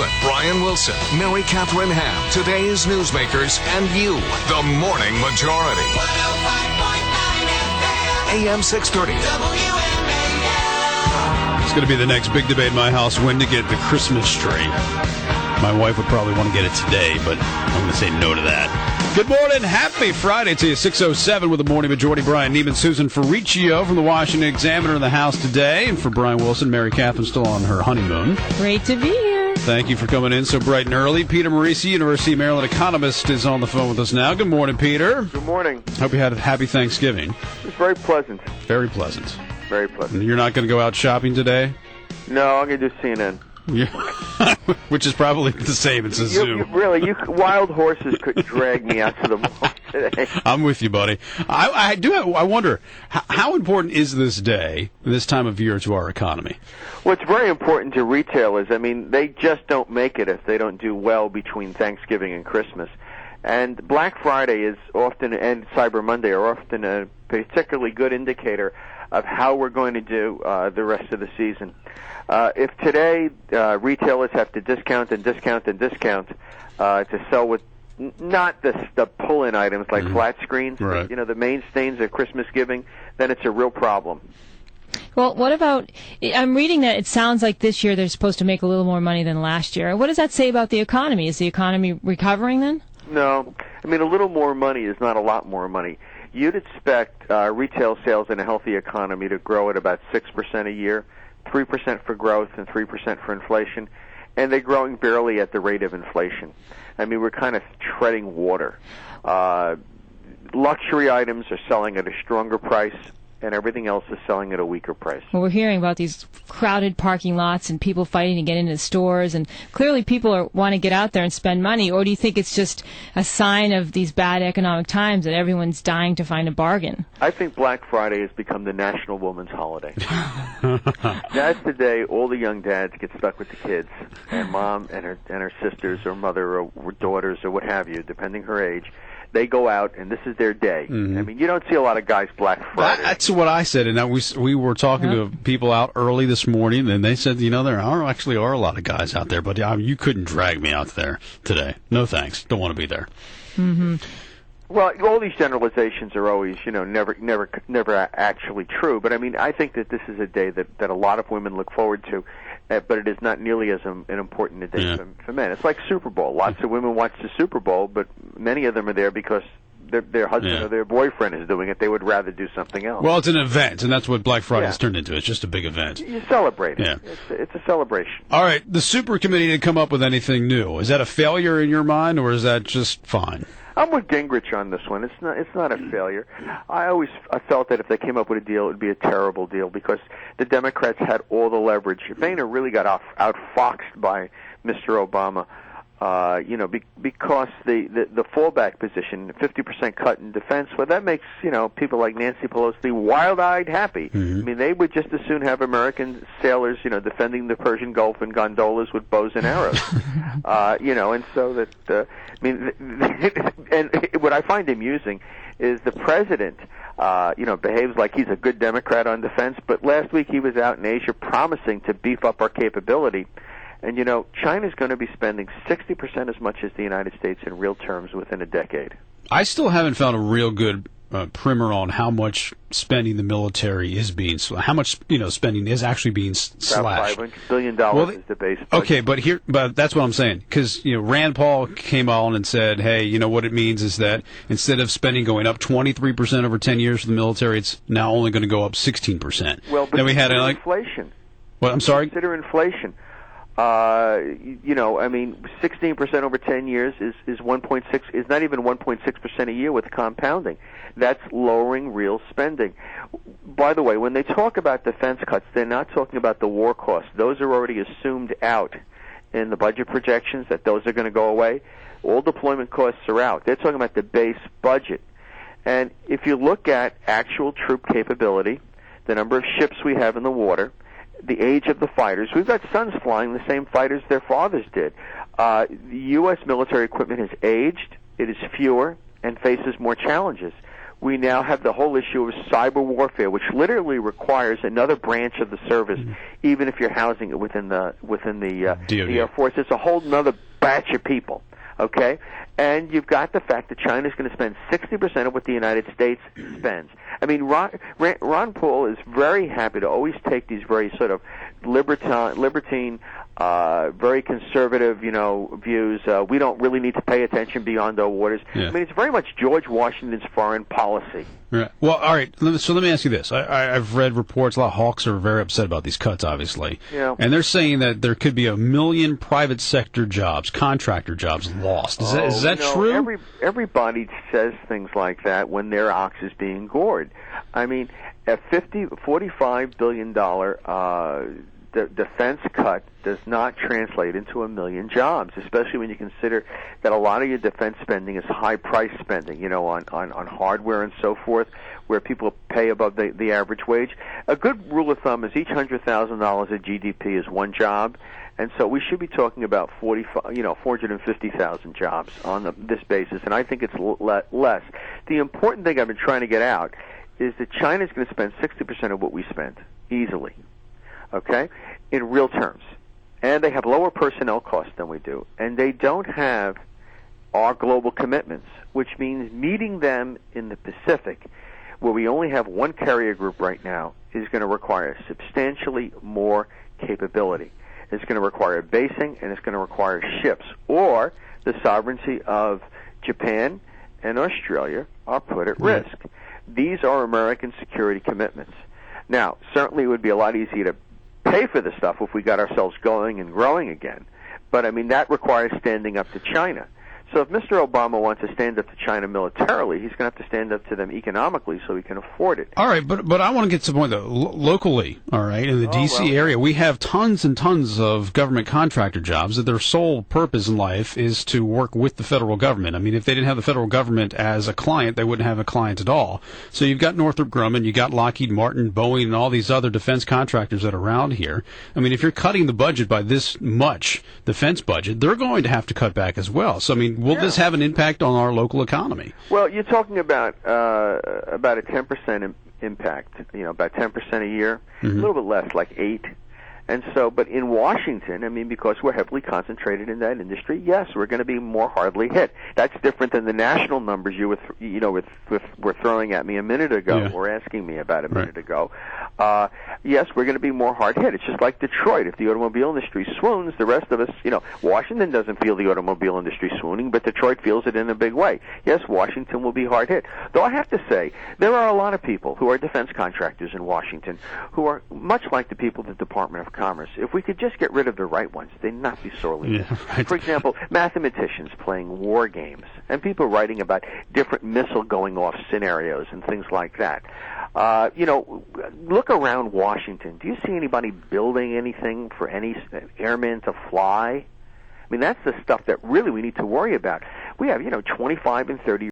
Newman, Brian Wilson, Mary Catherine Ham, today's newsmakers, and you, the Morning Majority. 105.9 FM. AM 630. WMAL. It's going to be the next big debate in my house, when to get the Christmas tree. My wife would probably want to get it today, but I'm going to say no to that. Good morning. Happy Friday to you. 6:07 with the Morning Majority. Brian Neiman, Susan Ferriccio from the Washington Examiner in the house today. And for Brian Wilson, Mary Catherine still on her honeymoon. Great to be here. Thank you for coming in so bright and early. Peter Morici, University of Maryland economist, is on the phone with us now. Good morning, Peter. Good morning. Hope you had a happy Thanksgiving. It was very pleasant. Very pleasant. Very pleasant. You're not going to go out shopping today? No, I'm going to do CNN. Yeah. Which is probably the same. It's a zoo. Really, wild horses couldn't drag me out to the mall today. I'm with you, buddy. I wonder, how important is this day, this time of year, to our economy? Well, it's very important to retailers. I mean, they just don't make it if they don't do well between Thanksgiving and Christmas. And Black Friday is often, and Cyber Monday are often a particularly good indicator of how we're going to do the rest of the season. If today retailers have to discount and discount and discount to sell with not the pull-in items like flat screens, right, but, the mainstays of Christmas giving, then it's a real problem. Well, what about, I'm reading that it sounds like this year they're supposed to make a little more money than last year. What does that say about the economy? Is the economy recovering then? No. I mean, a little more money is not a lot more money. You'd expect retail sales in a healthy economy to grow at about 6% a year, 3% for growth and 3% for inflation, and they're growing barely at the rate of inflation. I mean, we're kind of treading water. Luxury items are selling at a stronger price, and everything else is selling at a weaker price. Well, we're hearing about these crowded parking lots and people fighting to get into stores, and clearly people want to get out there and spend money, or do you think it's just a sign of these bad economic times that everyone's dying to find a bargain? I think Black Friday has become the National Women's Holiday. That's the day all the young dads get stuck with the kids, and mom and her sisters or mother or daughters or what have you, depending her age. They go out, and this is their day. Mm-hmm. I mean, you don't see a lot of guys Black Friday. That's what I said, and we were talking to people out early this morning, and they said, there actually are a lot of guys out there, but you couldn't drag me out there today. No thanks. Don't want to be there. Mm-hmm. Well, all these generalizations are always, never actually true. But I mean, I think that this is a day that a lot of women look forward to, but it is not nearly as an important a day for men. It's like Super Bowl. Lots of women watch the Super Bowl, but many of them are there because their husband or their boyfriend is doing it. They would rather do something else. Well, it's an event, and that's what Black Friday's turned into. It's just a big event. You celebrate it. Yeah. It's a celebration. All right, the Super Committee didn't come up with anything new. Is that a failure in your mind, or is that just fine? I'm with Gingrich on this one. It's not a failure. I felt that if they came up with a deal, it would be a terrible deal because the Democrats had all the leverage. Boehner really got outfoxed by Mr. Obama, because the fallback position, 50% cut in defense, well, that makes, people like Nancy Pelosi wild-eyed happy. Mm-hmm. I mean, they would just as soon have American sailors, defending the Persian Gulf in gondolas with bows and arrows. And so that, and what I find amusing is the president, behaves like he's a good Democrat on defense, but last week he was out in Asia promising to beef up our capability. And, China's going to be spending 60% as much as the United States in real terms within a decade. I still haven't found a real good primer on how much spending the military is being, how much spending is actually being slashed. About $500 billion is the base budget. Okay, but that's what I'm saying, because Rand Paul came on and said, hey, what it means is that instead of spending going up 23% over 10 years for the military, it's now only going to go up 16%. Well, but then we had inflation. What? I'm sorry. Consider inflation. 16% over 10 years is 1.6, is not even 1.6% a year with compounding. That's lowering real spending. By the way, when they talk about defense cuts, they're not talking about the war costs. Those are already assumed out in the budget projections that those are going to go away. All deployment costs are out. They're talking about the base budget. And if you look at actual troop capability, the number of ships we have in the water, the age of the fighters. We've got sons flying the same fighters their fathers did. The U.S. military equipment has aged, it is fewer, and faces more challenges. We now have the whole issue of cyber warfare, which literally requires another branch of the service, even if you're housing it within the the Air Force. It's a whole other batch of people. Okay, and you've got the fact that China's going to spend 60% of what the United States spends. I mean, Ron Paul is very happy to always take these very sort of libertine, very conservative, views. We don't really need to pay attention beyond our waters. Yeah. I mean, it's very much George Washington's foreign policy. Right. Well, all right. So let me ask you this. I've read reports. A lot of hawks are very upset about these cuts, obviously. Yeah. And they're saying that there could be 1 million private sector jobs, contractor jobs lost. Is that true? Everybody says things like that when their ox is being gored. I mean, a $45 billion defense cut does not translate into 1 million jobs, especially when you consider that a lot of your defense spending is high-price spending, on hardware and so forth, where people pay above the average wage. A good rule of thumb is each $100,000 of GDP is one job, and so we should be talking about 450,000 jobs on this basis, and I think it's less. The important thing I've been trying to get out is that China's going to spend 60% of what we spend, easily. Okay, in real terms. And they have lower personnel costs than we do. And they don't have our global commitments, which means meeting them in the Pacific, where we only have one carrier group right now, is going to require substantially more capability. It's going to require basing, and it's going to require ships, or the sovereignty of Japan and Australia are put at risk. These are American security commitments. Now, certainly it would be a lot easier to pay for this stuff if we got ourselves going and growing again. But, I mean, that requires standing up to China. So if Mr. Obama wants to stand up to China militarily, he's going to have to stand up to them economically so he can afford it. All right, but I want to get to the point, though. Locally, all right, in the D.C. area, we have tons and tons of government contractor jobs that their sole purpose in life is to work with the federal government. I mean, if they didn't have the federal government as a client, they wouldn't have a client at all. So you've got Northrop Grumman, you've got Lockheed Martin, Boeing, and all these other defense contractors that are around here. I mean, if you're cutting the budget by this much, defense budget, they're going to have to cut back as well. So, I mean, will this have an impact on our local economy? Well, you're talking about a 10% impact, about 10% a year, a little bit less, like 8. And so, but in Washington, I mean, because we're heavily concentrated in that industry, yes, we're going to be more hardly hit. That's different than the national numbers you were throwing at me a minute ago, or asking me about a minute ago. Yes, we're going to be more hard hit. It's just like Detroit. If the automobile industry swoons, the rest of us, Washington doesn't feel the automobile industry swooning, but Detroit feels it in a big way. Yes, Washington will be hard hit. Though I have to say, there are a lot of people who are defense contractors in Washington who are much like the people at the Department of Commerce. If we could just get rid of the right ones, they'd not be sorely missed. Right. For example, mathematicians playing war games and people writing about different missile going off scenarios and things like that. Look around Washington. Do you see anybody building anything for any airmen to fly? I mean, that's the stuff that really we need to worry about. We have, 25 and 30